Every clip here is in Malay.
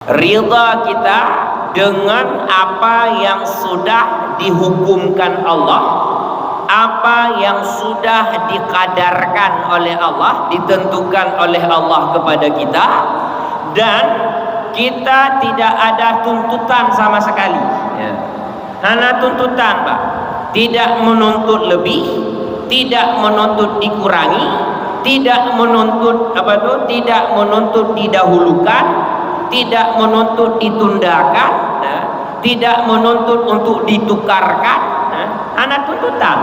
Ridha kita dengan apa yang sudah dihukumkan Allah, apa yang sudah dikadarkan oleh Allah, ditentukan oleh Allah kepada kita, dan kita tidak ada tuntutan sama sekali. Hanya tuntutan, Pak. Tidak menuntut lebih, tidak menuntut dikurangi, tidak menuntut tidak menuntut didahulukan, tidak menuntut ditundakan, tidak menuntut untuk ditukarkan. Hanya tuntutan.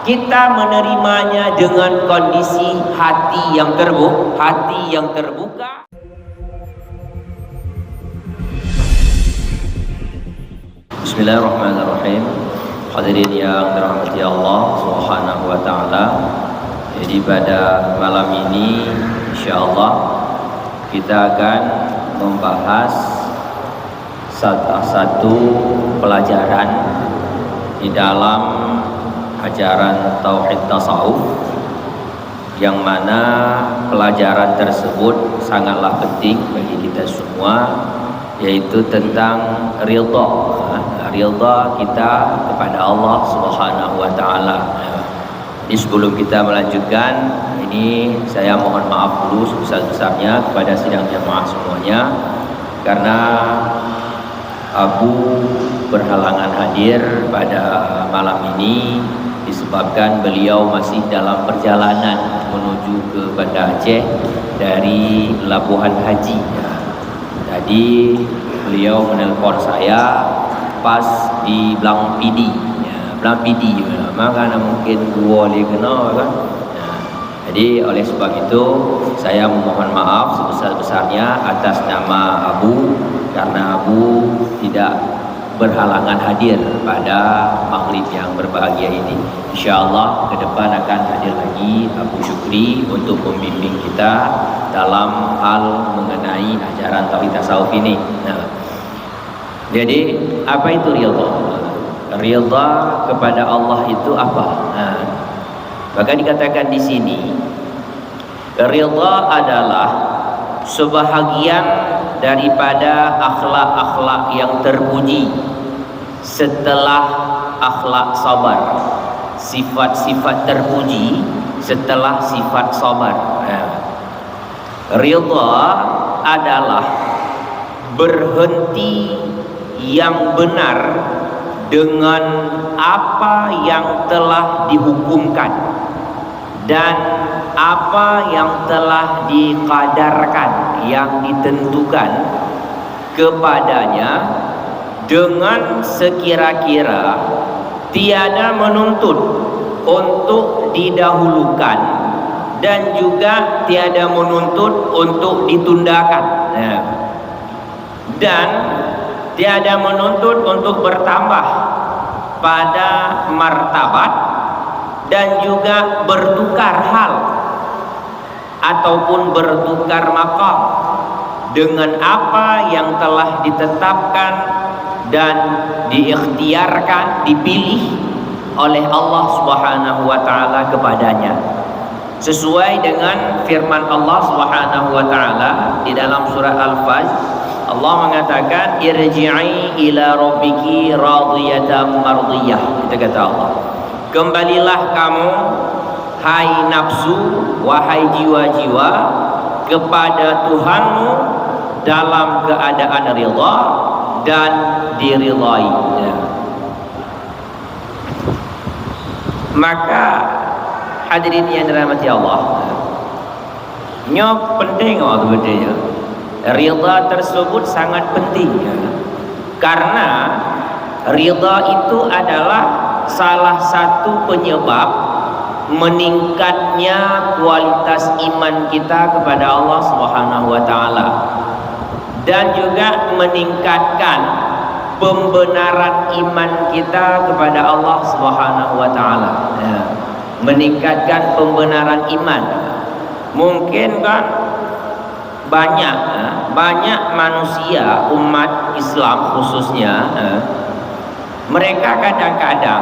Kita menerimanya dengan kondisi hati yang terbuka. Bismillahirrahmanirrahim. Hadirin yang dirahmati Allah Subhanahu wa taala. Jadi pada malam ini insyaallah kita akan membahas satu pelajaran di dalam ajaran tauhid tasawuf, yang mana pelajaran tersebut sangatlah penting bagi kita semua, yaitu tentang ridha kita kepada Allah Subhanahu wa taala. Jadi sebelum kita melanjutkan ini, saya mohon maaf dulu sebesar-besarnya kepada sidang jamaah semuanya, karena Abu berhalangan hadir pada malam ini disebabkan beliau masih dalam perjalanan menuju ke Banda Aceh dari Labuhan Haji. Tadi beliau menelpon saya pas di Blang Pidi, maka mungkin dua boleh kena kan. Jadi oleh sebab itu saya memohon maaf sebesar-besarnya atas nama Abu, karena Abu tidak berhalangan hadir pada maghrib yang berbahagia ini. InsyaAllah ke depan akan hadir lagi Abu Syukri untuk membimbing kita dalam hal mengenai ajaran tauhid tasawuf ini. Jadi apa itu ridha? Ridha kepada Allah itu apa? Maka dikatakan di sini, ridha adalah sebahagian daripada akhlak-akhlak yang terpuji setelah akhlak sabar, sifat-sifat terpuji setelah sifat sabar. Ridha adalah berhenti yang benar dengan apa yang telah dihukumkan dan apa yang telah dikadarkan, yang ditentukan kepadanya, dengan sekira-kira tiada menuntut untuk didahulukan dan juga tiada menuntut untuk ditundakan, dan tiada menuntut untuk bertambah pada martabat dan juga bertukar hal ataupun bertukar maqam dengan apa yang telah ditetapkan dan diikhtiarkan, dipilih oleh Allah Subhanahu wa taala kepadanya, sesuai dengan firman Allah Subhanahu wa taala di dalam surah Al-Fajr. Allah mengatakan irji'i ila rabbiki radiyatan mardiyah. Itu kata Allah, kembalilah kamu hai nafsu, wahai jiwa-jiwa, kepada Tuhanmu dalam keadaan ridha dan diridhai. Maka hadirin yang dirahmati Allah, nyok penting waktu bedanya. Ridha tersebut sangat penting, karena ridha itu adalah salah satu penyebab meningkatnya kualitas iman kita kepada Allah Subhanahu wa taala, dan juga meningkatkan pembenaran iman kita kepada Allah Subhanahu wa taala. Meningkatkan pembenaran iman. Mungkin kan banyak manusia, umat Islam khususnya, mereka kadang-kadang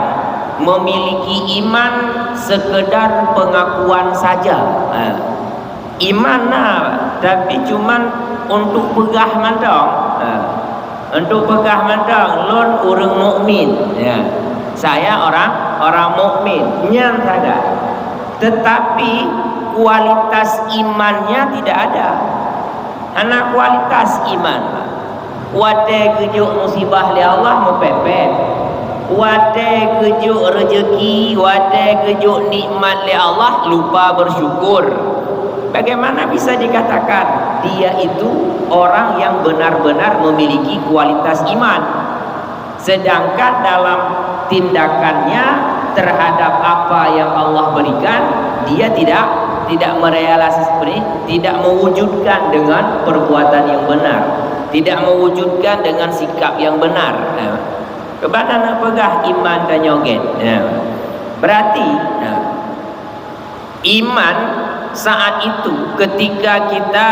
memiliki iman sekedar pengakuan saja. Iman tapi cuman untuk pegah mandang. Untuk pegah mandang lon orang mukmin. Ya. Saya orang mukmin, nyang saja. Tetapi kualitas imannya tidak ada. Anak kualitas iman. Wate kejuk musibah li Allah mepepet. Wate kejuk rezeki, wate kejuk nikmat li Allah lupa bersyukur. Bagaimana bisa dikatakan dia itu orang yang benar-benar memiliki kualitas iman, sedangkan dalam tindakannya terhadap apa yang Allah berikan dia tidak merealisasi, tidak mewujudkan dengan perbuatan yang benar, tidak mewujudkan dengan sikap yang benar. Kepada nak pegah iman dan nyoget. Berarti iman saat itu ketika kita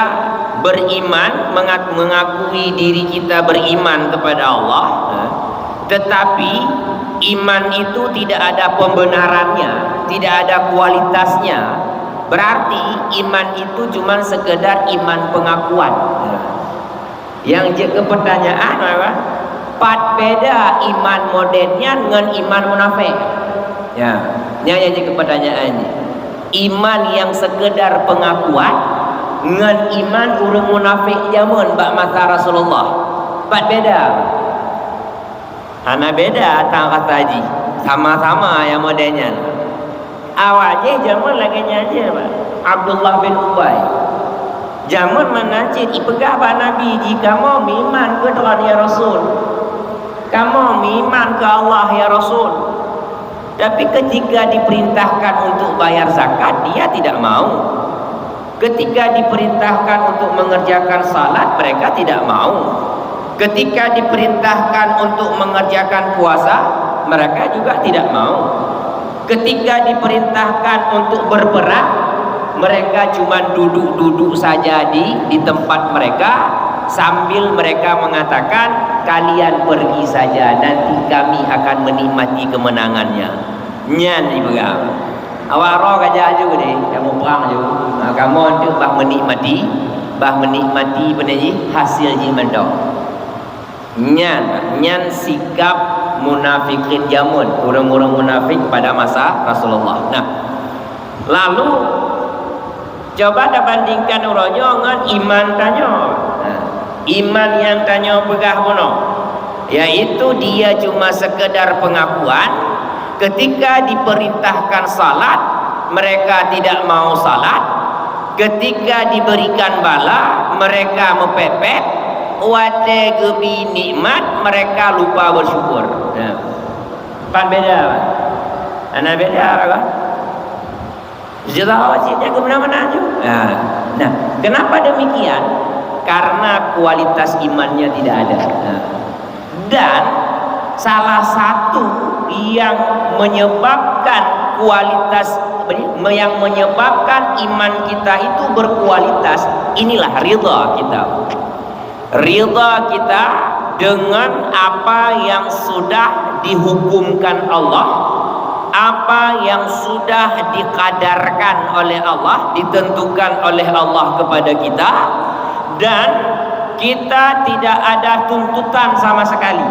beriman, mengakui diri kita beriman kepada Allah, tetapi iman itu tidak ada pembenarannya, tidak ada kualitasnya, berarti iman itu cuma sekedar iman pengakuan. Yang ke pertanyaan apa? Pat beda iman modernnya dengan iman munafik. Ya, yang ke pertanyaannya. Iman yang sekedar pengakuan dengan iman orang munafik zaman bak masa Rasulullah. Pat beda. Hana beda tang kata haji. Sama-sama yang modelnya. Awalnya zaman lagi nyaji Pak. Abdullah bin Ubay. Zaman menajid ipegah ba Nabi, jika mau iman ke Tuhan ya Rasul. Kamu iman ke Allah ya Rasul. Tapi ketika diperintahkan untuk bayar zakat, dia tidak mau. Ketika diperintahkan untuk mengerjakan salat, mereka tidak mau. Ketika diperintahkan untuk mengerjakan puasa, mereka juga tidak mau. Ketika diperintahkan untuk berperang, mereka cuma duduk-duduk saja di tempat mereka, sambil mereka mengatakan, kalian pergi saja, nanti kami akan menikmati kemenangannya. Nyan ibu kamu awak roh kaja juga deh, kamu perang juga, kamu untuk menikmati peneji hasil jiman. Nyan sikap munafikin jamun, orang-orang munafik pada masa Rasulullah. Nah, lalu coba dah bandingkan orangnya dengan iman tanya. Iman yang tanya pegah puno, yaitu dia cuma sekedar pengakuan. Ketika diperintahkan salat, mereka tidak mau salat. Ketika diberikan bala, mereka mepepet. Wate gebi nikmat, mereka lupa bersyukur. Pan beda. Anak beda apa? Jelas wajibnya ke mana-mana juga. Nah, kenapa demikian? Karena kualitas imannya tidak ada. Dan salah satu yang menyebabkan yang menyebabkan iman kita itu berkualitas, inilah ridha kita. Ridha kita dengan apa yang sudah dihukumkan Allah, apa yang sudah dikadarkan oleh Allah, ditentukan oleh Allah kepada kita, dan kita tidak ada tuntutan sama sekali.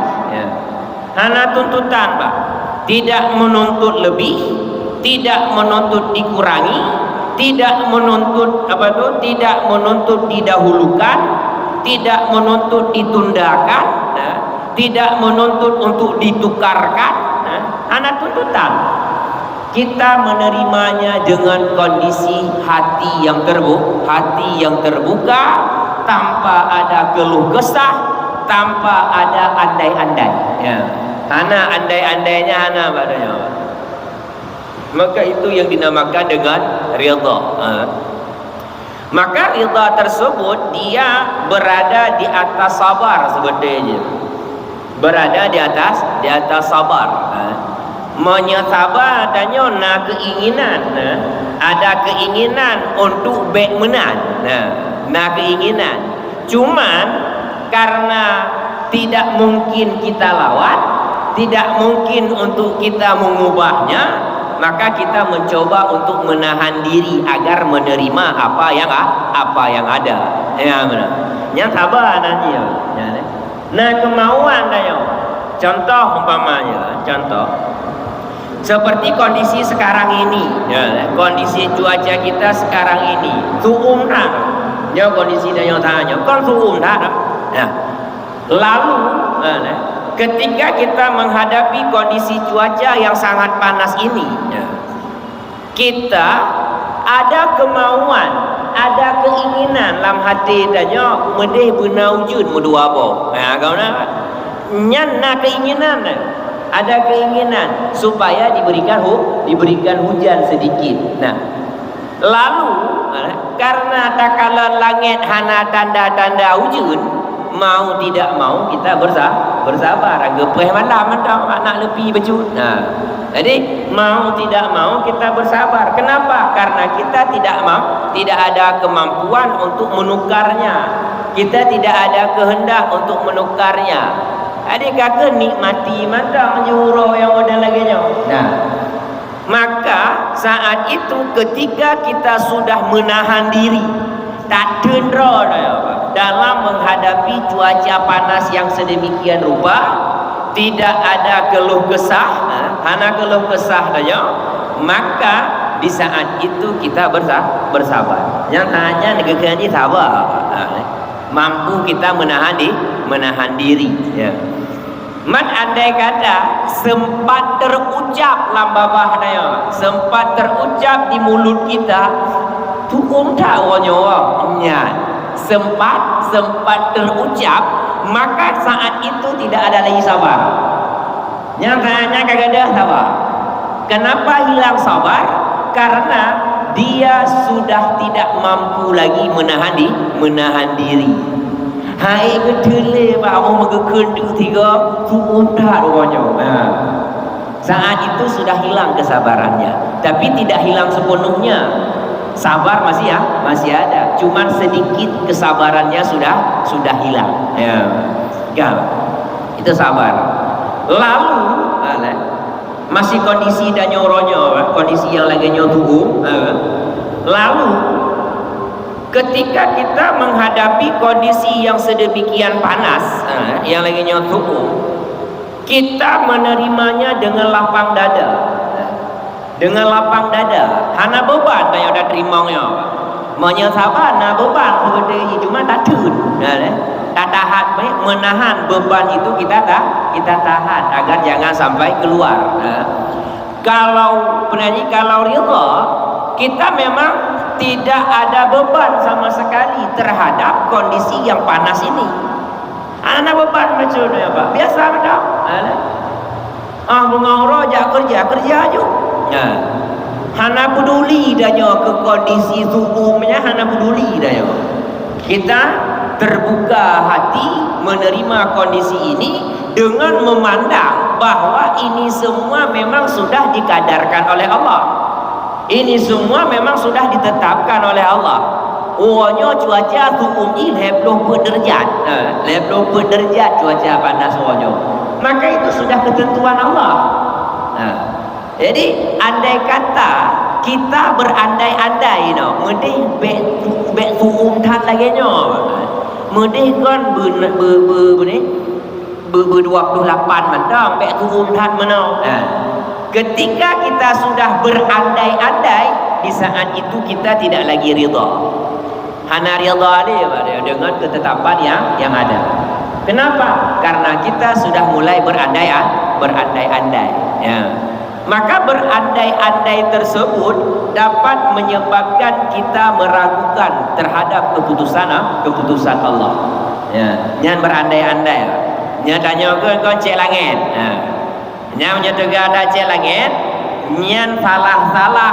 Hanya tuntutan, Pak. Tidak menuntut lebih, tidak menuntut dikurangi, tidak menuntut tidak menuntut didahulukan, tidak menuntut ditundakan, tidak menuntut untuk ditukarkan. Hanya tuntutan. Kita menerimanya dengan kondisi hati yang terbuka, tanpa ada keluh kesah, tanpa ada andai-andai. Hana andai-andainya hana padanya. Maka itu yang dinamakan dengan ridha. Maka ridha tersebut dia berada di atas sabar sebetulnya. Berada di atas sabar. Menyabar adanya na keinginan. Ada keinginan untuk baik menang. Na keinginan. Cuman karena tidak mungkin kita lawan, tidak mungkin untuk kita mengubahnya, maka kita mencoba untuk menahan diri agar menerima apa yang ada. Ya benar. Yang sabar nanti ya. Nah kemauan dah yo. Contoh umpamanya, contoh seperti kondisi sekarang ini, ya, kondisi cuaca kita sekarang ini, suum tak? Ya kondisi dah yang tanya, kan suum tak? Ya. Lalu, ketika kita menghadapi kondisi cuaca yang sangat panas ini, ya, kita ada kemauan, ada keinginan dalam hati tanya, medih benaujud mudua apa? Nah, kau nak? Nyana keinginan, ada keinginan supaya diberikan hujan sedikit. Nah, lalu karena tak kala langit hana tanda-tanda hujan, mau tidak mau kita bersabar. Gepeh malam nak lebih becut. Nah, jadi mau tidak mau kita bersabar. Kenapa? Karena kita tidak ada kemampuan untuk menukarnya. Kita tidak ada kehendak untuk menukarnya. Adik kakak nikmati mata menjuru yang ada lagi nya. Nah, maka saat itu ketika kita sudah menahan diri, tak tendra dalam menghadapi cuaca panas yang sedemikian rupa, tidak ada keluh kesah, hanya keluh kesah saja, maka di saat itu kita bersabar. Yang hanya negara ini sabar, mampu kita menahan diri. Ya. Man andai kata sempat terucap lambabah daya, sempat terucap di mulut kita, tukum tak wanyawa, sempat terucap, maka saat itu tidak ada lagi sabar. Nyatanya kagak ada sabar. Kenapa hilang sabar? Karena dia sudah tidak mampu lagi menahan diri. Hai ketele bahawa mengekendu tiga sudah rupanya. Saat itu sudah hilang kesabarannya, tapi tidak hilang sepenuhnya. Sabar masih ada, cuman sedikit kesabarannya sudah hilang. Ya, itu sabar. Lalu masih kondisi dan nyoronya, kondisi yang lagi nyotu. Lalu ketika kita menghadapi kondisi yang sedemikian panas, yang lagi nyotu, kita menerimanya dengan lapang dada. Dengan lapang dada, hana beban yang ada terimanya. Menyesabar na beban sebenarnya cuma tak tun. Tak tahan, menahan beban itu kita tahan agar jangan sampai keluar. Kalau rida, kita memang tidak ada beban sama sekali terhadap kondisi yang panas ini. Anak beban macam ni apa? Biasa macam. Mengawal kerja aja. Hana peduli danya ke kondisi tubuhnya, hana peduli danya. Kita terbuka hati menerima kondisi ini dengan memandang bahwa ini semua memang sudah dikadarkan oleh Allah. Ini semua memang sudah ditetapkan oleh Allah. Uanya cuaca tubuh ini 20 derajat. 20 derajat cuaca panas uanya. Maka itu sudah ketentuan Allah. Jadi andai kata kita berandai-andai medih bek suum tat lagi medih kan ber-28 mandang bek suum tat menau. Ketika kita sudah berandai-andai, di saat itu kita tidak lagi ridha. Hana ridha dengan ketetapan yang ada. Kenapa? Karena kita sudah mulai berandai-andai. Ya. Maka berandai-andai tersebut dapat menyebabkan kita meragukan terhadap keputusan Allah. Ya, jangan berandai-andai. Nya tanya kau cek langit. Nya menyatakan ada cek langit. Nya salah-salah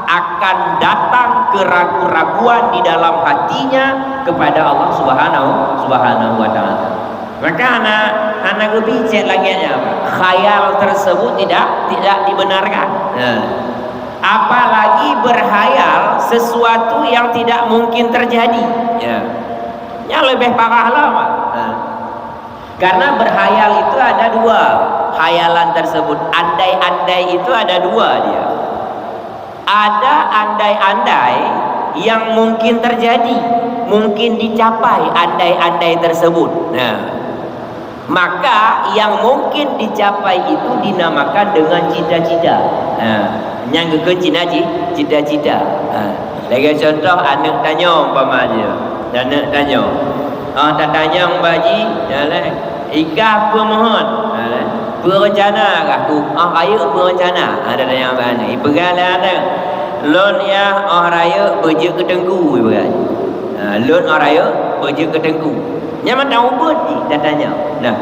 akan datang keraguan-raguan di dalam hatinya kepada Allah Subhanahu wa taala. Maka anak lebih cek langitnya khayal tersebut tidak dibenarkan. Apalagi berhayal sesuatu yang tidak mungkin terjadi. Yang lebih parah lah, karena berhayal itu ada dua. Hayalan tersebut, andai-andai itu ada dua dia. Ada andai-andai yang mungkin terjadi. mungkin dicapai andai-andai tersebut. Nah, maka yang mungkin dicapai itu dinamakan dengan cita-cita. Yang kekencina cita-cita. Lagi contoh anak tanya umpamanya. Anak tanya. Tak tanya baji, ikah apa mohon? Berencana kah aku? Raya berencana. Ada tanya mana? Ipegalah ada. Lon ya raya berje ke tengku ipegal. Lon raya berje ke tengku. Nyaman tahu pun dia tanya. Nah,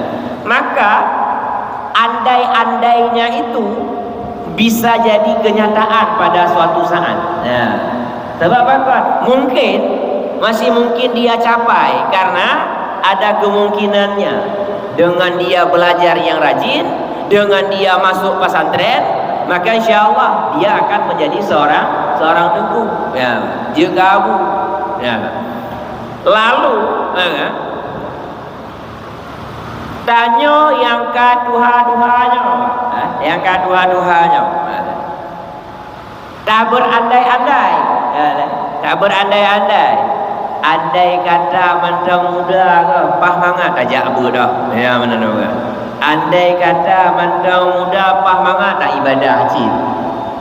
maka andai-andainya itu bisa jadi kenyataan pada suatu saat. Nah, sebab apa? Mungkin masih mungkin dia capai karena ada kemungkinannya dengan dia belajar yang rajin, dengan dia masuk pesantren, maka insya-Allah dia akan menjadi seorang tengku. Ya, jika Abu. Ya. Lalu, tanya yang kedua-duanya. Yang kedua-duanya. Tak berandai-andai. Tak berandai-andai. Andai kata mentang muda ke, pah mangat ajak abu dah. Ya mana tu kan. Andai kata mentang muda pah mangat tak ibadah haji.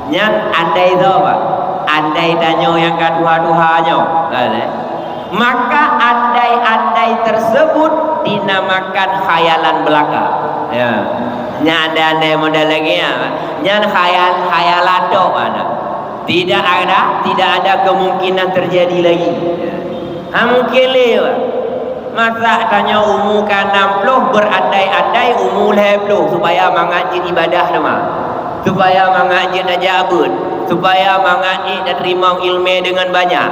Yang andai tu apa? Andai tanya yang kedua-duanya. Maka andai-andai tersebut dinamakan khayalan belaka. Ya. Nya andai model lagi ya. Nya khayalan tu mana? Tidak ada kemungkinan terjadi lagi. Mungkin lewat. Masa tanya umur kan 60 berandai-andai umur 70 supaya mengajin ibadah nama. Supaya mengajin tajabut, supaya mengajin dan terima ilmu dengan banyak.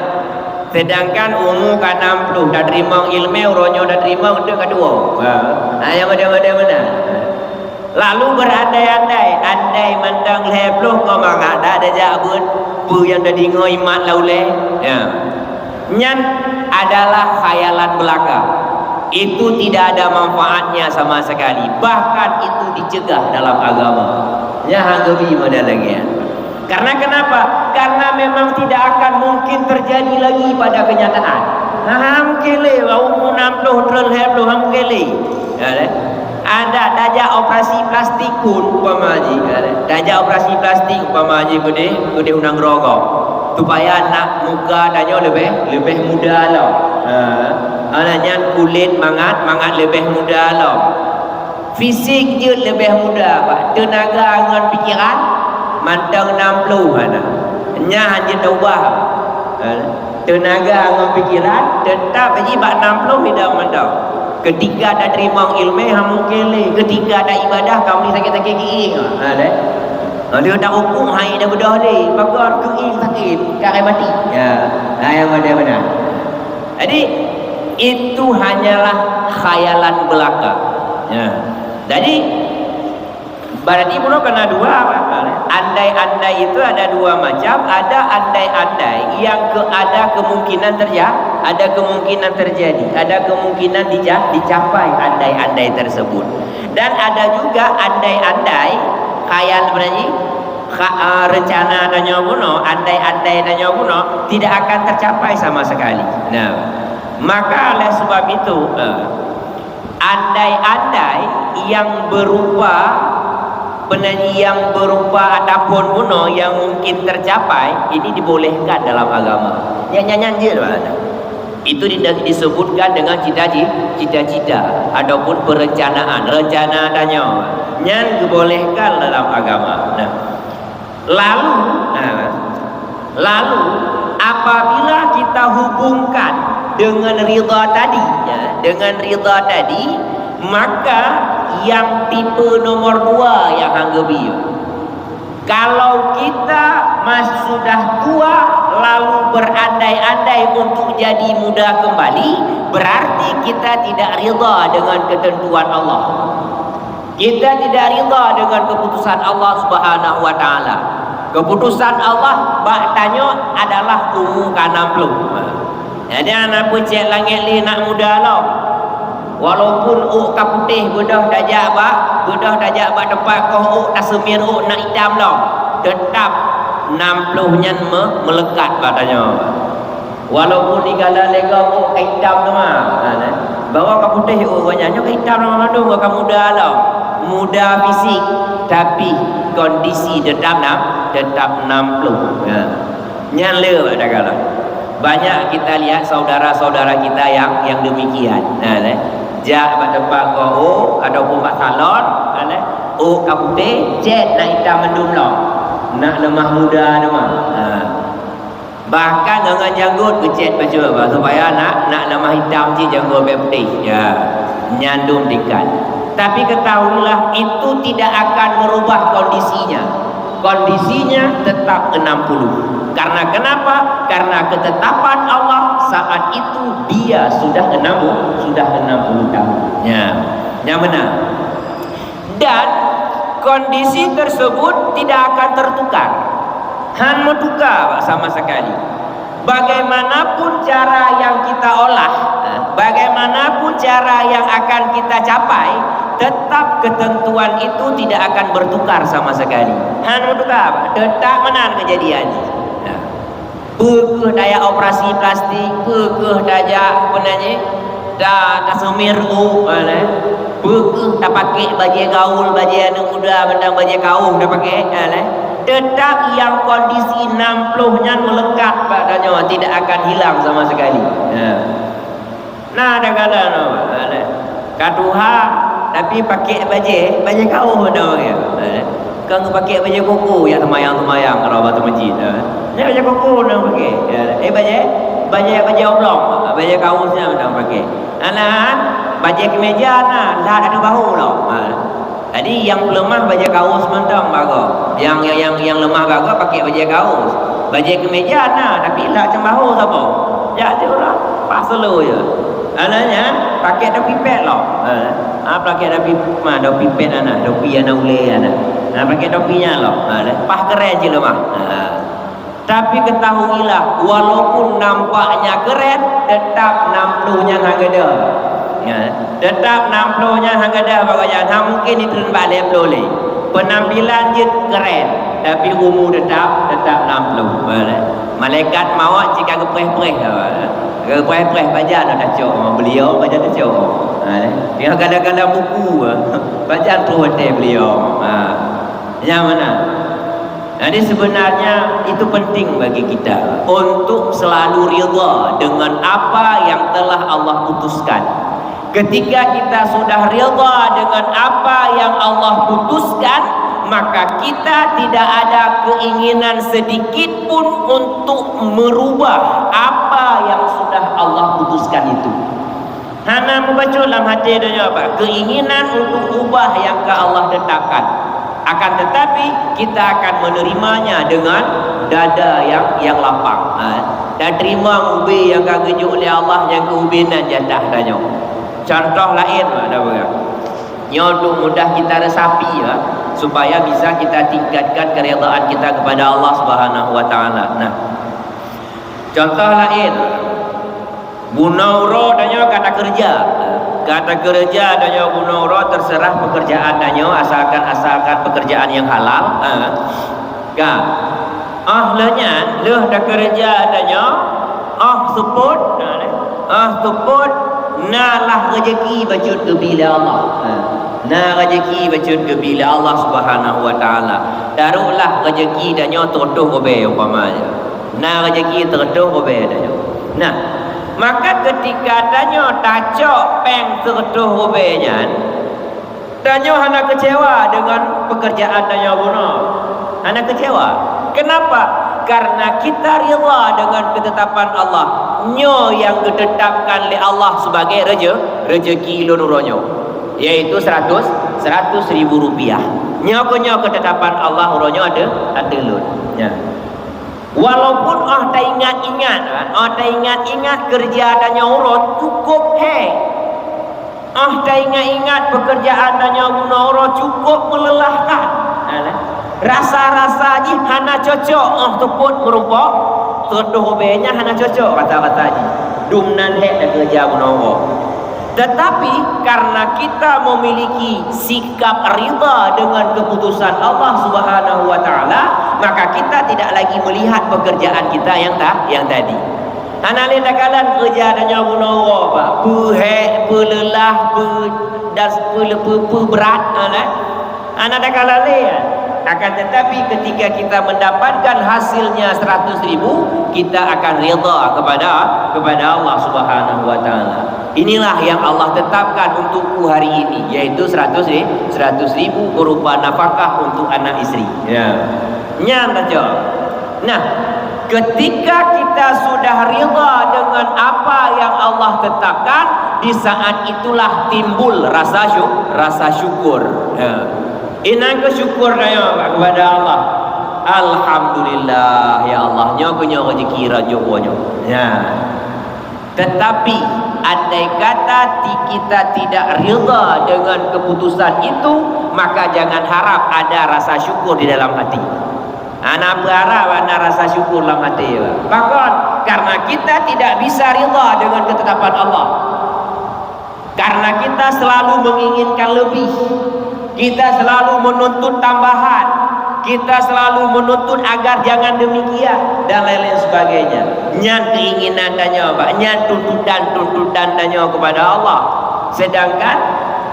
Sedangkan umur kan 60 dah terima ilmu, uronyo dah terima untuk kedua. Yang mana? Lalu berandai-andai, andai mentang 70 kau mengajin dah tajabut, pu yang dah dengar iman lauleh. Ya. Nyan adalah khayalan belaka. Itu tidak ada manfaatnya sama sekali. Bahkan itu dicegah dalam agama. Ya hanggebi model lagi ya. Karena kenapa? Karena memang tidak akan mungkin terjadi lagi pada kenyataan. Mungkin le, umur 60 tril heblo mungkin le. Ada dajak operasi plastik pun umpamaji. Dajak operasi plastik umpamaji gede unang rokok. Supaya nak muka tanya lebih muda lah. Anaknya kulit mangat lebih muda lah. Fisik dia lebih muda pak. Tenaga dengan pikiran mantang 60 mana. Nya hanya ubah. Tenaga dengan pikiran tetap aja bak 60 tidak mandang. Ketika ada terima ilmu mungkin le. Ketika ada ibadah kamu sakit-sakit gigi. Dia tak hukum hai dah bedah ni. Bagus kuing sakit, kare mati. Ya. Yang mana? Jadi itu hanyalah khayalan belaka. Ya. Jadi berarti pun kena dua apa? Andai-andai itu ada dua macam. Ada andai-andai yang ada kemungkinan terjadi, ada kemungkinan dicapai andai-andai tersebut. Dan ada juga andai-andai khayal berarti rencana tanya kuno, andai-andai tanya kuno tidak akan tercapai sama sekali. Nah, maka oleh sebab itu andai-andai yang berupa ataupun kuno yang mungkin tercapai ini dibolehkan dalam agama. Nyanyi itu disebutkan dengan cita-cita ataupun perencanaan, rencana tanya yang dibolehkan dalam agama. Lalu apabila kita hubungkan dengan ridha tadi, maka yang tipe nomor 2 yang hanggebi. Kalau kita sudah tua lalu berandai-andai untuk jadi muda kembali, berarti kita tidak ridha dengan ketentuan Allah. Kita tidak ridha dengan keputusan Allah Subhanahu wa taala. Keputusan Allah tanya adalah umur 60. Jadi anak pucet langit li nak muda lah. Walaupun kaputih bedah dajak ba tempat kau tak semir nak hitam lah. Tetap 60 nya melekat katanya. Walaupun digala lega hitam tu mah. Bawa ke putih orangnya ke hitam nama mandung ke muda lah. Muda fisik tapi kondisi tetap 60. Ya. Nyala ada kala. Banyak kita lihat saudara-saudara kita yang demikian. Jak pada tempat kau ataupun kat salon, ke putih, jet nak hitam mendung lah. Nak lemah muda tu mah. Bahkan dengan janggut kecet baju supaya nak lemah hitam je janggut putih. Ya. Nyandung tingkat. Tapi ketahuilah itu tidak akan merubah kondisinya. Kondisinya tetap 60. Karena kenapa? Karena ketetapan Allah saat itu dia sudah 60 tahun. Ya. Yang benar. Dan kondisi tersebut tidak akan tertukar. Han tukar sama sekali. Bagaimanapun cara yang kita olah, bagaimanapun cara yang akan kita capai, tetap ketentuan itu tidak akan bertukar sama sekali. Han tukar, tetap menan kejadian. Pekeh daya operasi plastik, pekeh daya penanya, dah semir pekeh tak pakai baju gaul, baju anak muda, benda baju kaum dah pakai, tetap yang kondisi 60-nya melekat padanya, tidak akan hilang sama sekali. Nah, ada kata kaduha tapi pakai baju kaum dah pakai. Kan pakai baju koko yang temayang kalau batu masjid. Ni baju koko dah pakai. Baju oblong, baju kausnya dah pakai. Anak baju kemeja nah, dah ada bahu lah. Jadi yang lemah baju kaus mentang bagus. Yang lemah bagus pakai baju kaus. Baju kemeja nah, tapi lah macam bahu siapa? Ya dia orang pas selalu je. Anaknya pakai dah pipet lah. Pakai dah pipet anak, topi anak ule anak. Pakai topinya lah. Pas keren je lemah. Tapi ketahuilah walaupun nampaknya keren, tetap 60-nya hang ada. Ya, tetap 60-nya hang ada bagaian. Mungkin itu balik boleh. Penampilan je keren, tapi umur tetap 60. Malaikat maut jika gepreh-preh. Gepreh-preh bajan dah cok. Beliau bajan dah cok. Dia kadang-kadang buku bajan tu hotel beliau. Yang mana? Jadi sebenarnya itu penting bagi kita untuk selalu rida dengan apa yang telah Allah putuskan. Ketika kita sudah rida dengan apa yang Allah putuskan, maka kita tidak ada keinginan sedikit pun untuk merubah apa yang sudah Allah putuskan itu. Hana membaca dalam hati dia apa? Keinginan untuk ubah yang ke Allah tetapkan. Akan tetapi kita akan menerimanya dengan dada yang lapang. Dan terima ubi yang kagejuk oleh Allah yang keubinan jatah tanya. Contoh lain ada berapa? Nyodo mudah kita resapi ya, supaya bisa kita tingkatkan keredaan kita kepada Allah Subhanahu wa taala. Nah. Contoh lain. Bunauro danyo kata kerja. Kata kerja danyo bunauro terserah pekerjaan danyo asalkan pekerjaan yang halal. Ahlanya leh dah kerja danyo support nalah rezeki bacut ke bila Allah. Nah rezeki bacut ke bila Allah Subhanahu wa taala. Darulah rezeki danyo tertuh obe umpamanya. Nah rezeki tertuh obe danyo. Nah, maka ketika danyo tacok peng tertuh obenya, danyo hana kecewa dengan pekerjaan danyo buno. Hana kecewa. Kenapa? Karena kita rida dengan ketetapan Allah. Nyo yang ditetapkan oleh Allah sebagai rezeki lunuronyo, yaitu 100.000 rupiah. Nyo ketetapan Allah uronyo ada lun. Ya. Walaupun tak ingat kerja adanya urut cukup tak ingat pekerjaan adanya guna urut cukup melelahkan. Rasa-rasa ji hana cocok teput merupok terduh obenya hana cocok kata-kata ji dumnan dah kerja guna urut. Tetapi karena kita memiliki sikap rida dengan keputusan Allah Subhanahu wa taala, maka kita tidak lagi melihat pekerjaan kita yang tadi. Hana le takalan kerja tanya guna orang pak. Pelelah, berat lah. Hana takalan le. Akan tetapi ketika kita mendapatkan hasilnya 100.000, kita akan rida kepada Allah Subhanahu wa taala. Inilah yang Allah tetapkan untukku hari ini, yaitu 100.000 berupa nafkah untuk anak istri. Ya. Nyam saja. Nah, ketika kita sudah rida dengan apa yang Allah tetapkan, di saat itulah timbul rasa syukur. Ya. Inang kesyukur daya kepada Allah. Alhamdulillah ya Allah, nyo kunyo rezeki rajonya. Ya. Tetapi andai kata kita tidak rida dengan keputusan itu, maka jangan harap ada rasa syukur di dalam hati. Anak berharap ada rasa syukur dalam hati. Bahkan karena kita tidak bisa rida dengan ketetapan Allah, karena kita selalu menginginkan lebih, kita selalu menuntut tambahan, kita selalu menuntut agar jangan demikian dan lain-lain sebagainya. Nyan keinginan tanya Pak, nyan tuntutan tanya kepada Allah. Sedangkan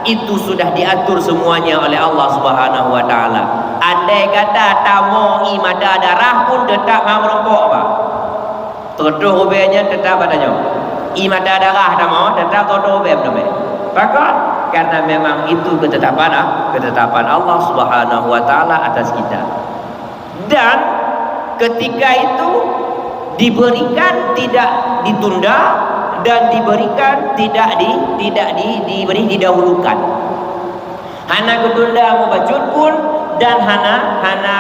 itu sudah diatur semuanya oleh Allah Subhanahu wa taala. Andai kata tamu mata darah pun tetap merokok Pak. Todoh ubenya tetap adanya. Mata darah tamu tetap todoh ubem namanya. Bahkan karena memang itu ketetapan Allah Subhanahu wa taala atas kita. Dan ketika itu diberikan tidak ditunda, dan diberikan tidak diberi didahulukan. Hana ketunda mubajud pun, dan hana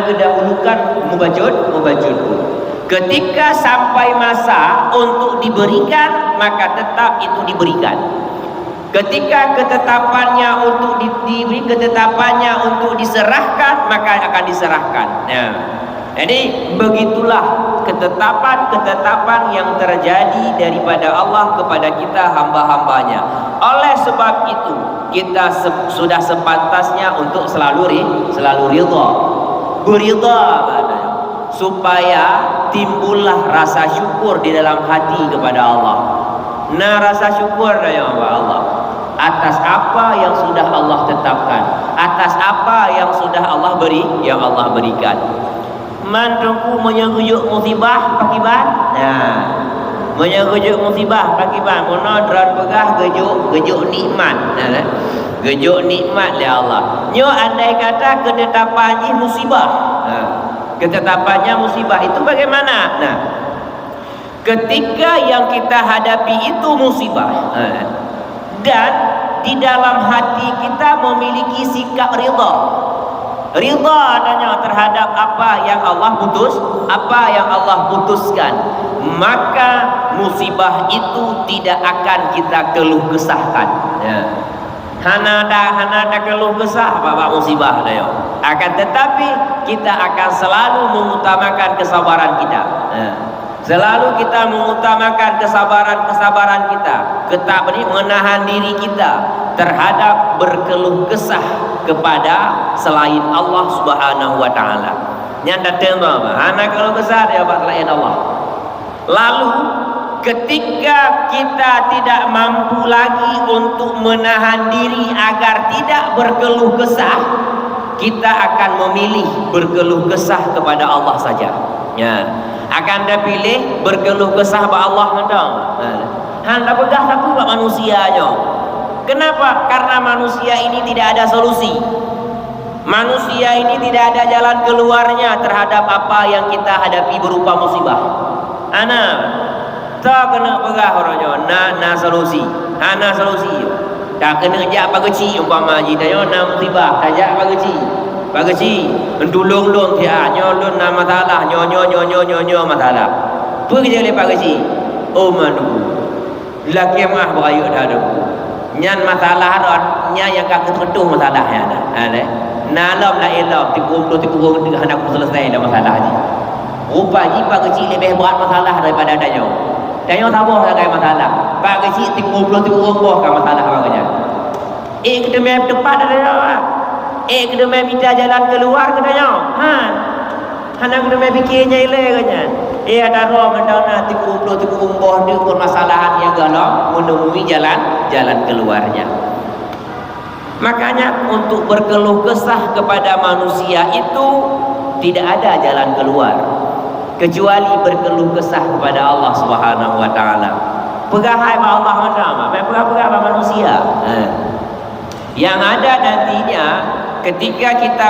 kedahulukan mubajud pun. Ketika sampai masa untuk diberikan, maka tetap itu diberikan. Ketika ketetapannya untuk diberi, ketetapannya untuk diserahkan, maka akan diserahkan. Nah, jadi begitulah ketetapan yang terjadi daripada Allah kepada kita hamba-hambanya. Oleh sebab itu kita sudah sepantasnya untuk selalu ridha, beridha supaya timbullah rasa syukur di dalam hati kepada Allah. Nah, rasa syukur ya Allah atas apa yang sudah Allah tetapkan, atas apa yang sudah Allah berikan. Mantuku menyerujuk musibah pakiban. Nah, menyerujuk musibah pakiban. Mono dran pegah gejuk nikmat. Nah, gejuk nikmat ya Allah. Nyo andai kata ketetapannya musibah. Nah, ketetapannya musibah itu bagaimana? Nah, ketika yang kita hadapi itu musibah, dan di dalam hati kita memiliki sikap ridha adanya terhadap apa yang Allah putuskan, maka musibah itu tidak akan kita keluh kesahkan. Ya. Hana ada keluh kesah bapak musibah ada. Akan tetapi kita akan selalu mengutamakan kesabaran kita. Ya. Selalu kita mengutamakan kesabaran kita, menahan diri kita terhadap berkeluh kesah kepada selain Allah Subhanahu wa taala. Nyanda tema anak keluh kesah dia buat selain Allah. Lalu ketika kita tidak mampu lagi untuk menahan diri agar tidak berkeluh kesah, kita akan memilih berkeluh kesah kepada Allah saja. Ya. Akan dipilih berkeluh kesah kepada Allah hendang. Handa pegah takut buat manusianya. Kenapa? Karena manusia ini tidak ada solusi. Manusia ini tidak ada jalan keluarnya terhadap apa yang kita hadapi berupa musibah. Ana tak kena pegah orangnya. Na solusi. Ana solusi. Tak kena jak pageci umpama ji tayo na musibah, tajak pageci. Pageci ndulung-lung dia nyolun na masalah, nyonyo masalah. Tu kerja le pageci. Oh manu. Laki mah berayu dah tu. Nyan masalah ron, nya yang kak ketuh masalah ya ada. Nalam la ilam tikum hendak selesai dah masalah ni. Rupanya pak kecil lebih berat masalah daripada danyo. Danyo sabar sangat masalah. Pak kecil tikum boh kan masalah baganya. Kita main tepat dah. Kita main minta jalan keluar ke danyo. Hana kita main fikirnya ile kanya. Ia daro mendana tiku umboh di permasalahan yang galau menemui jalan keluarnya. Makanya untuk berkeluh kesah kepada manusia itu tidak ada jalan keluar kecuali berkeluh kesah kepada Allah Subhanahu wa taala. Pegahai sama Allah macam apa? Pegah-pegah sama manusia. Yang ada nantinya ketika kita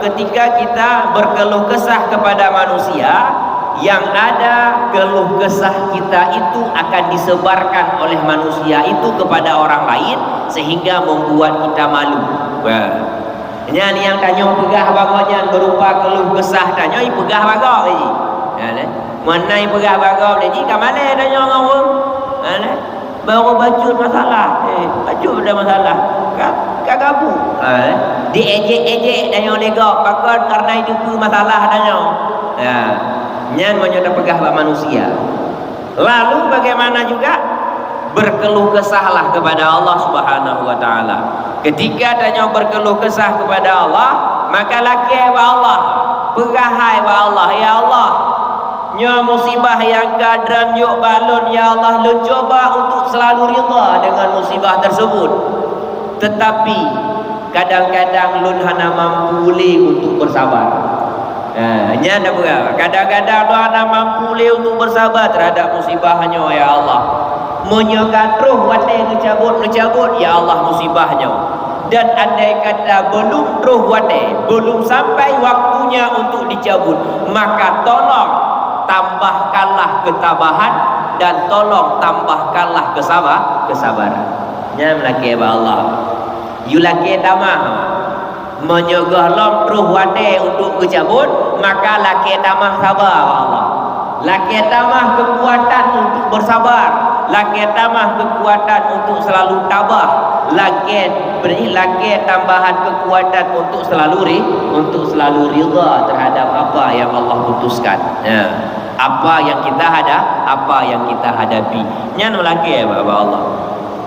ketika kita berkeluh kesah kepada manusia, yang ada keluh kesah kita itu akan disebarkan oleh manusia itu kepada orang lain sehingga membuat kita malu. Ini yang tanya pegah bagonya berupa keluh kesah tanya pegah bagau lagi. Menai pegah bagau lagi ke mana tanya orang. Baru bacut masalah. Bacut ada masalah. Kagabu. Diejek-ejek tanya lega pakar karena itu masalah tanya. Nyan menyudah pegah manusia. Lalu bagaimana juga berkeluh kesahlah kepada Allah Subhanahu wa taala. Ketika tanya berkeluh kesah kepada Allah, maka laki wa Allah, pegahai wa Allah, ya Allah, nya musibah yang kadram yuk balon ya Allah, lu coba untuk selalu rida dengan musibah tersebut. Tetapi kadang-kadang lun hana mampu untuk bersabar. Nya ada berapa? Kadang-kadang lu hana mampu untuk bersabar terhadap musibahnya ya Allah. Menyokat roh watai ngecabut ya Allah musibahnya. Dan andai kata belum roh watai, belum sampai waktunya untuk dicabut, maka tolong tambahkanlah ketabahan dan tolong tambahkanlah kesabaran. Nya melaki ba Allah. Yulaki tamah menyogah lom roh watai untuk dicabut, maka laki tamah sabar Allah. Laki tamah kekuatan untuk bersabar, laki tamah kekuatan untuk selalu tabah, laki tambahan kekuatan untuk selalu rida terhadap apa yang Allah putuskan. Apa yang kita hadapi. Nyan laki ya Allah.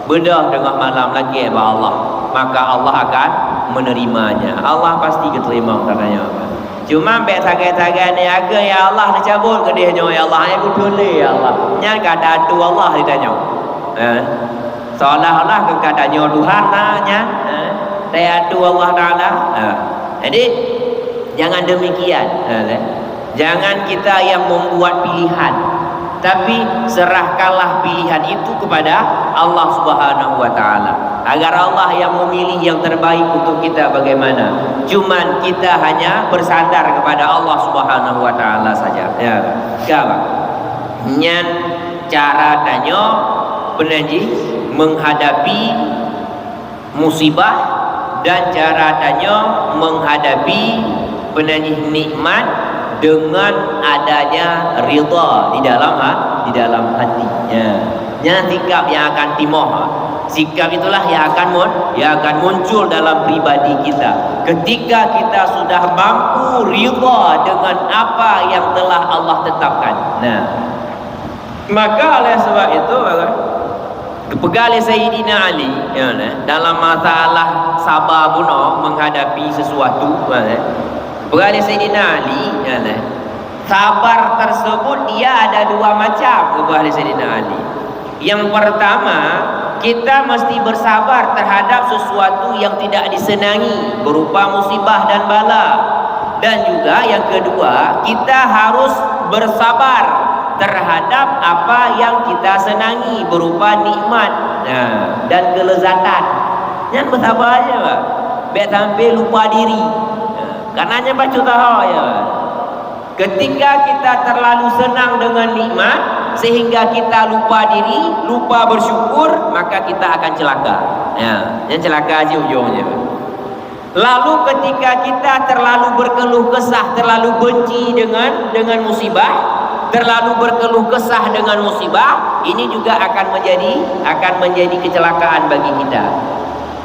Bedah dengan malam lagi ya Allah, maka Allah akan menerimanya. Allah pasti diterima katanya. Cuma baik sagai-sagai ni aga ya Allah dicabut ke dia ya Allah, aku boleh ya Allah. Nya kata tu Allah ditanya. Seolah-olah katanya Tuhan tanya. Saya tu Allah Taala. Jadi jangan demikian. Jangan kita yang membuat pilihan, tapi serahkanlah pilihan itu kepada Allah Subhanahu wa taala. Agar Allah yang memilih yang terbaik untuk kita bagaimana. Cuman kita hanya bersandar kepada Allah Subhanahu wa taala saja. Ya. Kawan. Nyan cara tanya penaji menghadapi musibah dan cara tanya menghadapi penaji nikmat dengan adanya ridha di dalam hatinya. Nya sikap yang akan timoh. Sikap itulah yang akan muncul dalam pribadi kita. Ketika kita sudah mampu ridha dengan apa yang telah Allah tetapkan. Nah, maka oleh sebab itu pegali Sayyidina Ali dalam masalah sabar bunuh menghadapi sesuatu. Pegali Sayyidina Ali sabar tersebut dia ada dua macam. Pegali Sayyidina Ali. Yang pertama, kita mesti bersabar terhadap sesuatu yang tidak disenangi berupa musibah dan bala. Dan juga yang kedua, kita harus bersabar terhadap apa yang kita senangi berupa nikmat dan kelezatan. Yang bersabar aja Pak. Biar sampai lupa diri. Karenanya baca tahu ya. Ketika kita terlalu senang dengan nikmat sehingga kita lupa diri, lupa bersyukur, maka kita akan celaka. Yang celaka aja ujungnya. Lalu ketika kita terlalu berkeluh kesah, terlalu benci dengan musibah, terlalu berkeluh kesah dengan musibah, ini juga akan menjadi kecelakaan bagi kita.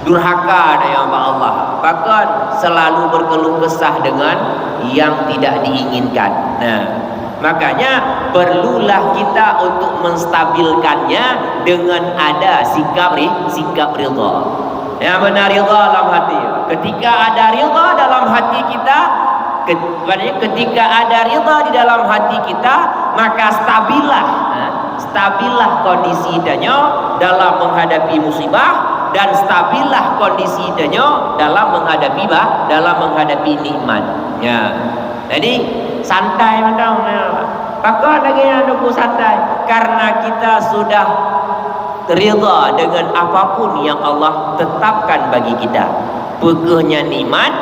Durhaka dengan Allah, bahkan selalu berkeluh kesah dengan yang tidak diinginkan. Makanya perlulah kita untuk menstabilkannya dengan ada sikap ridha. Yang benar ridha dalam hati. Ketika ada ridha dalam hati kita, ketika ada ridha di dalam hati kita, maka stabillah kondisi danyo dalam menghadapi musibah, dan stabillah kondisi danyo dalam menghadapi nikmat. Ya. Jadi santai macam pakar lagi yang nunggu santai, karena kita sudah ridha dengan apapun yang Allah tetapkan bagi kita. Pekehnya nikmat,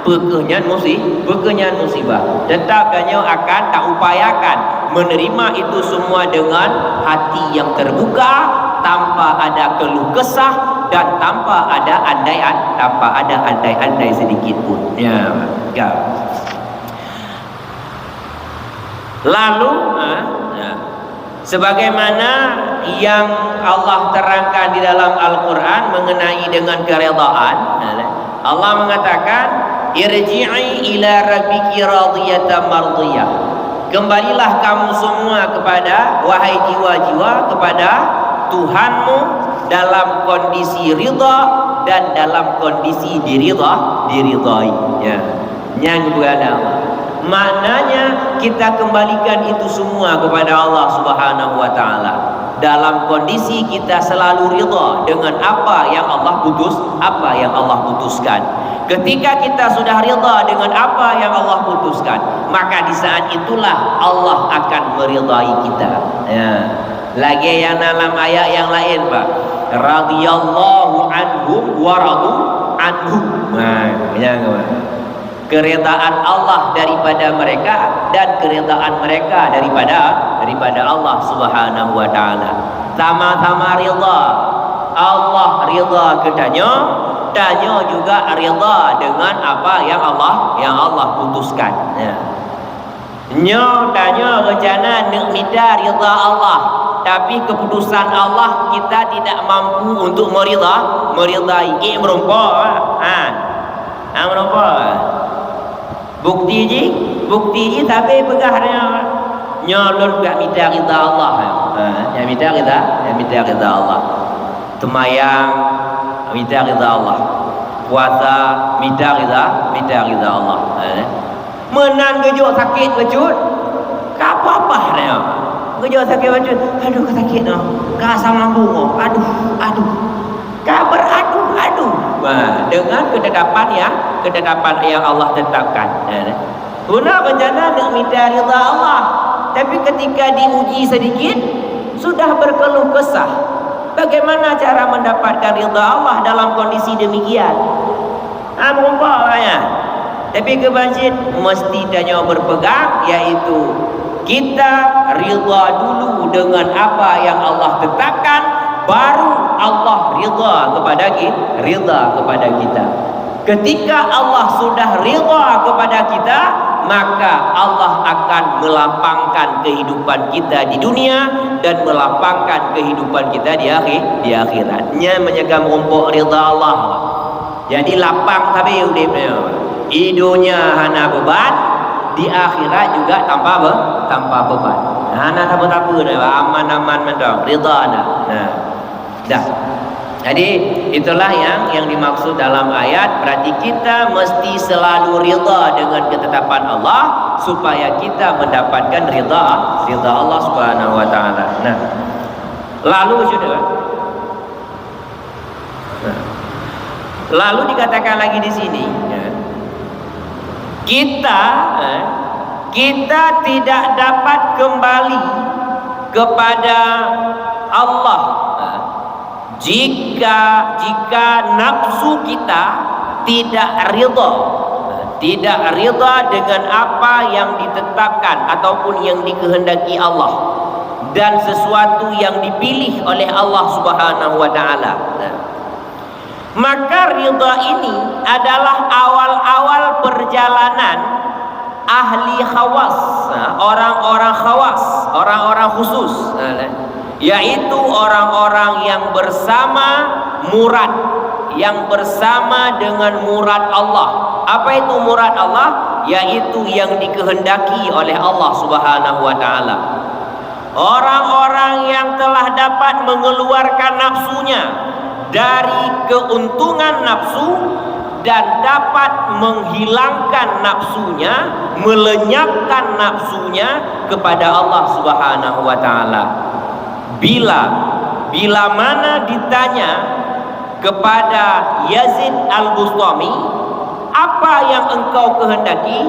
pekehnya musibah, tetap danyo akan tak upayakan menerima itu semua dengan hati yang terbuka, tanpa ada keluh kesah dan tanpa ada andai-andai sedikit pun. Ya. Lalu sebagaimana yang Allah terangkan di dalam Al-Quran mengenai dengan keredaan, Allah mengatakan irji'i ila rabbiki radiyatan mardiyah. Kembalilah kamu semua kepada, wahai jiwa-jiwa, kepada Tuhanmu dalam kondisi ridha dan dalam kondisi diridhai. Ya. Yang berada Allah. Maknanya kita kembalikan itu semua kepada Allah Subhanahu wa taala dalam kondisi kita selalu ridha dengan apa yang Allah putuskan. Ketika kita sudah ridha dengan apa yang Allah putuskan, maka di saat itulah Allah akan meridai kita. Ya. Lagi yang dalam ayat yang lain, Pak. Radhiyallahu anhum wa radu anhu. Nah, yang keredaan Allah daripada mereka dan keredaan mereka daripada Allah Subhanahu wa taala. Sama-sama ridha. Allah ridha kedanyo, danyo juga ridha dengan apa yang Allah putuskan. Ya. Nyo danyo rencana nak minta ridha Allah, tapi keputusan Allah kita tidak mampu untuk meridai. Merompa. Merompa. Bukti ji tapi pegahnya nyolon gak minta ridha Allah. Yang minta ridha Allah. Temayang minta ridha Allah. Puasa minta ridha Allah. Menang gejok sakit becut. Ka apa-apa dia. Gejok sakit becut. Aduh sakit noh. Ka asam lambung. Aduh. Ka beradu. Dengan ketetapan yang Allah tetapkan. Guna rencana nak minta ridha Allah, tapi ketika diuji sedikit sudah berkeluh kesah. Bagaimana cara mendapatkan ridha Allah dalam kondisi demikian? Tapi kebanjir mesti tanya berpegang, yaitu kita ridha dulu dengan apa yang Allah tetapkan, baru Allah ridha kepada kita. Ketika Allah sudah ridha kepada kita, maka Allah akan melapangkan kehidupan kita di dunia dan melapangkan kehidupan kita di akhiratnya, menyegam rumput ridha Allah. Jadi lapang tapi hidupnya. Hidupnya hana beban, di akhirat juga tanpa beban. Hana apa-apa dah, aman-aman mentang ridha dah. Dah. Jadi itulah yang dimaksud dalam ayat. Berarti kita mesti selalu ridha dengan ketetapan Allah supaya kita mendapatkan ridha Allah Subhanahu wa taala. Nah, lalu sudah. Lalu dikatakan lagi di sini, kita tidak dapat kembali kepada Allah jika nafsu kita tidak ridha dengan apa yang ditetapkan ataupun yang dikehendaki Allah dan sesuatu yang dipilih oleh Allah Subhanahu wa taala. Maka ridha ini adalah awal-awal perjalanan ahli khawas, orang-orang khawas, orang-orang khusus, yaitu orang-orang yang bersama murad, yang bersama dengan murad Allah. Apa itu murad Allah? Yaitu yang dikehendaki oleh Allah Subhanahu wa taala. Orang-orang yang telah dapat mengeluarkan nafsunya dari keuntungan nafsu dan dapat menghilangkan nafsunya, melenyapkan nafsunya kepada Allah Subhanahu wa taala. Bila mana ditanya kepada Yazid Al-Bustami, apa yang engkau kehendaki?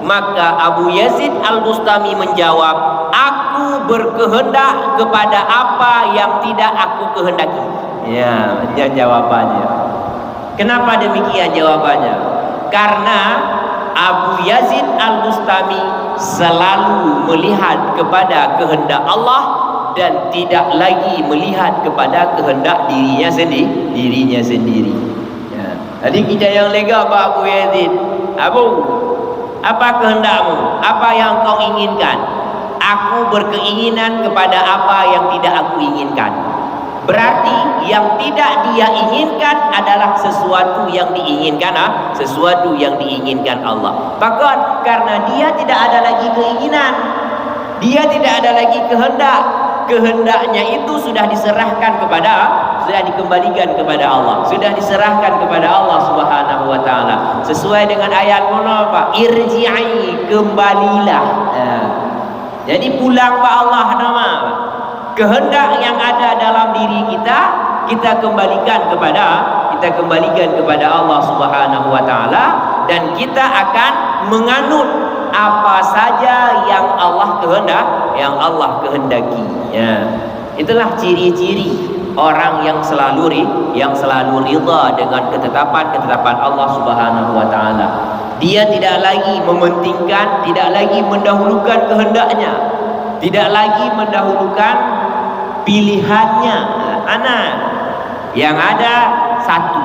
Maka Abu Yazid Al-Bustami menjawab, aku berkehendak kepada apa yang tidak aku kehendaki. Ya, jawabannya. Kenapa demikian jawabannya? Karena Abu Yazid Al-Bustami selalu melihat kepada kehendak Allah dan tidak lagi melihat kepada kehendak dirinya sendiri. Ya. Jadi kita yang lega Pak Abu Yazid, Abu, apa kehendakmu? Apa yang kau inginkan? Aku berkeinginan kepada apa yang tidak aku inginkan. Berarti yang tidak dia inginkan adalah sesuatu yang diinginkan sesuatu yang diinginkan Allah. Bahkan karena dia tidak ada lagi keinginan, dia tidak ada lagi kehendak, kehendaknya itu sudah dikembalikan kepada Allah, sudah diserahkan kepada Allah Subhanahu wa taala. Sesuai dengan ayat mana Pak? Irji'i, kembalilah. Jadi pulang Pak Allah nama. Kehendak yang ada dalam diri kita kembalikan kepada Allah Subhanahu wa taala, dan kita akan menganut apa saja yang Allah kehendaki. Ya. Itulah ciri-ciri orang yang selalu ridha dengan ketetapan Allah Subhanahu wa taala. Dia tidak lagi mementingkan, tidak lagi mendahulukan kehendaknya, tidak lagi mendahulukan pilihannya. Yang ada satu,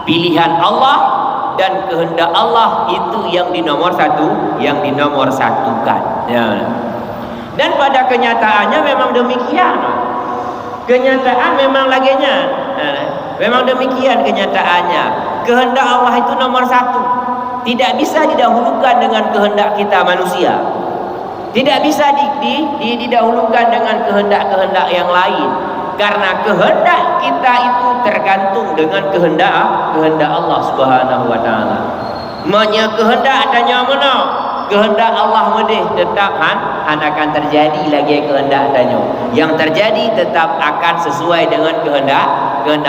pilihan Allah dan kehendak Allah itu yang dinomor satukan. Ya. Dan pada kenyataannya memang demikian. Kenyataan memang laginya. Memang demikian kenyataannya. Kehendak Allah itu nomor satu. Tidak bisa didahulukan dengan kehendak kita manusia. Tidak bisa didahulukan dengan kehendak-kehendak yang lain. Karena kehendak kita itu tergantung dengan kehendak Allah Subhanahu wa taala. Manya kehendak adanya mana? Kehendak Allah medih tetap akan terjadi lagi kehendak adanya. Yang terjadi tetap akan sesuai dengan kehendak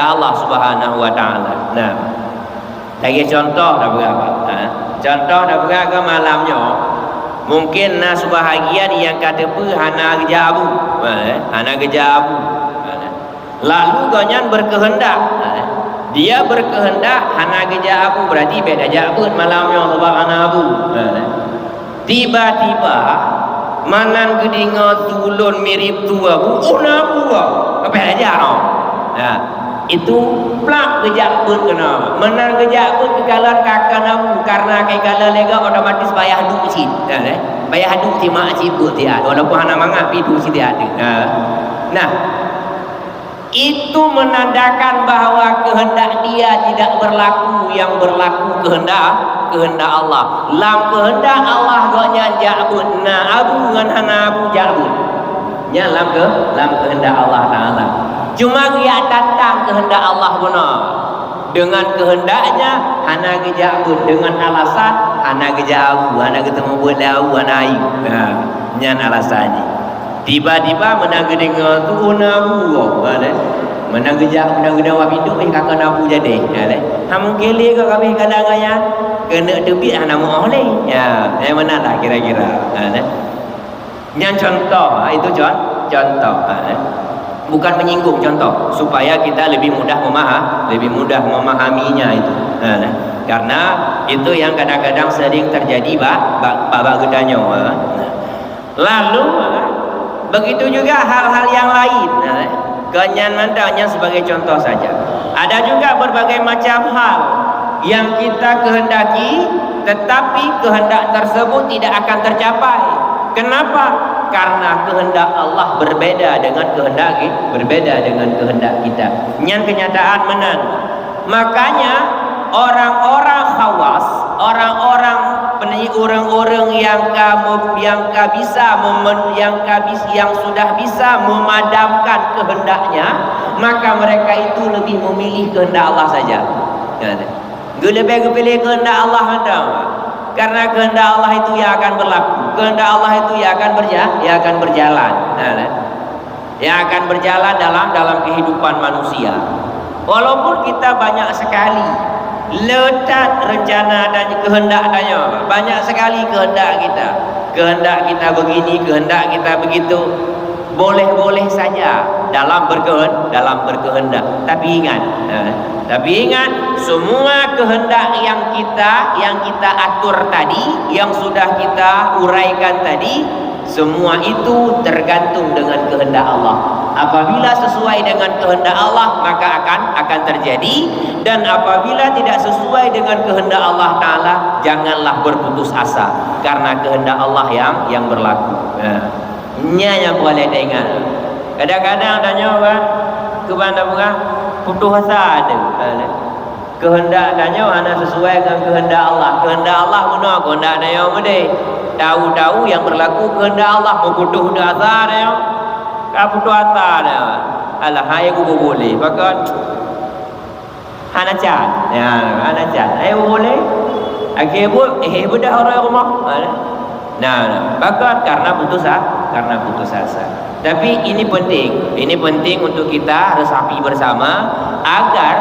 Allah Subhanahu wa taala. Nah, lagi contoh dah berapa? Contoh dah berapa malamnya? Mungkin nas bahagian yang kata pu hana kerja abu. Hana kerja abu. Lalu ganyan berkehendak. Dia berkehendak hana kerja abu, berarti beda jabut malamnya sebab hana abu. Tiba-tiba manan gedinga tulun mirip tua bu, abu. Apa aja nah, itu plak gejabut kena. Menan gejabut kekalan kakak namu karena kekala lega otomatis bayar duk sit. Bayar duk ti mak cibut dia. Walaupun hana mangap itu si dia ada. Nah, itu menandakan bahwa kehendak dia tidak berlaku, yang berlaku kehendak Allah. Lam kehendak Allah gonya jabut. Nah, abu ngan hana abu jabut. Nya lam kehendak Allah taala. Cuma dia tantang kehendak Allah benar. Dengan kehendaknya hana gejabut, dengan alasan hana gejabu, hana ketemu belau, hana ayu. Nah, nyan alasannya. Tiba-tiba menang dengan tu nabu, menang gejak wapindu kakak nabu jadi. Hamun kele ke kami kadang-kadang kena tepi hana mau oleh. Ya, mana lah kira-kira. Yang contoh, itu contoh. Bukan menyinggung, contoh supaya kita lebih mudah memahaminya itu. Karena itu yang kadang-kadang sering terjadi bab gedanya. Lalu begitu juga hal-hal yang lain. Kenyan mandangnya sebagai contoh saja. Ada juga berbagai macam hal yang kita kehendaki, tetapi kehendak tersebut tidak akan tercapai. Kenapa? Karena kehendak Allah berbeda dengan kehendak kita. Yang kenyataan menan. Makanya orang-orang khawas, orang-orang orang yang sudah bisa memadamkan kehendaknya, maka mereka itu lebih memilih kehendak Allah saja. Lebih pilih kehendak Allah ada. Karena kehendak Allah itu yang akan berlaku. Kehendak Allah itu yang akan berjalan. Yang akan berjalan dalam kehidupan manusia. Walaupun kita banyak sekali letak rencana dan kehendak adanya, banyak sekali kehendak kita begini, kehendak kita begitu, boleh-boleh saja dalam berkehendak. Tapi ingat, semua kehendak yang kita atur tadi, yang sudah kita uraikan tadi, semua itu tergantung dengan kehendak Allah. Apabila sesuai dengan kehendak Allah, maka akan terjadi. Dan apabila tidak sesuai dengan kehendak Allah Ta'ala, janganlah berputus asa, karena kehendak Allah yang berlaku. Yang boleh dengar. Kadang-kadang tanya orang ke mana putus asa ada. Kehendak tanya mana sesuai dengan kehendak Allah. Kehendak Allah guna kehendak dia mesti. Tahu-tahu yang berlaku kehendak Allah, putus asa dia. Putus asa dia. Alah hai aku boleh. Bahkan hanacan. Hanacan. Hai boleh. Akhir budak orang rumah. Bahkan karena putus asa. Tapi ini penting untuk kita resapi bersama agar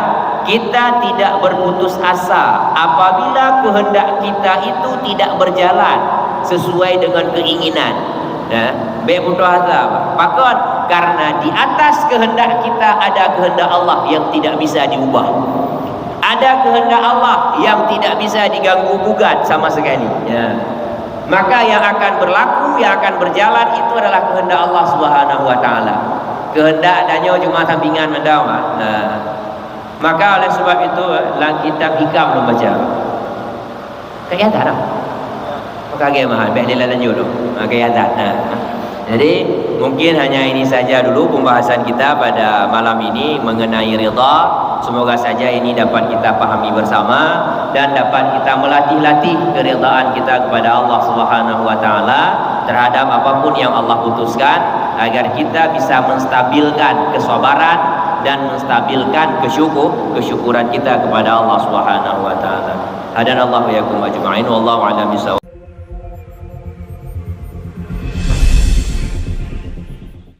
kita tidak berputus asa apabila kehendak kita itu tidak berjalan sesuai dengan keinginan. Putus asa. Bahkan karena di atas kehendak kita ada kehendak Allah yang tidak bisa diubah. Ada kehendak Allah yang tidak bisa diganggu gugat sama sekali. Maka yang akan berlaku, yang akan berjalan itu adalah kehendak Allah Subhanahu wa Ta'ala. Kehendak adanya cuma sampingan mendawa. Maka oleh sebab itu dalam kitab hikam belum baca. Kayak tak dah. Maka dia mahal, baik dia lanjut tu. Kayak tak. Jadi mungkin hanya ini saja dulu pembahasan kita pada malam ini mengenai ridha. Semoga saja ini dapat kita pahami bersama dan dapat kita melatih-latih keridhaan kita kepada Allah Subhanahu wa Ta'ala terhadap apapun yang Allah putuskan, agar kita bisa menstabilkan kesabaran dan menstabilkan kesyukuran kita kepada Allah Subhanahu wa Ta'ala. Hadanallahu yakum ajma'in wallahu a'lam bishawab.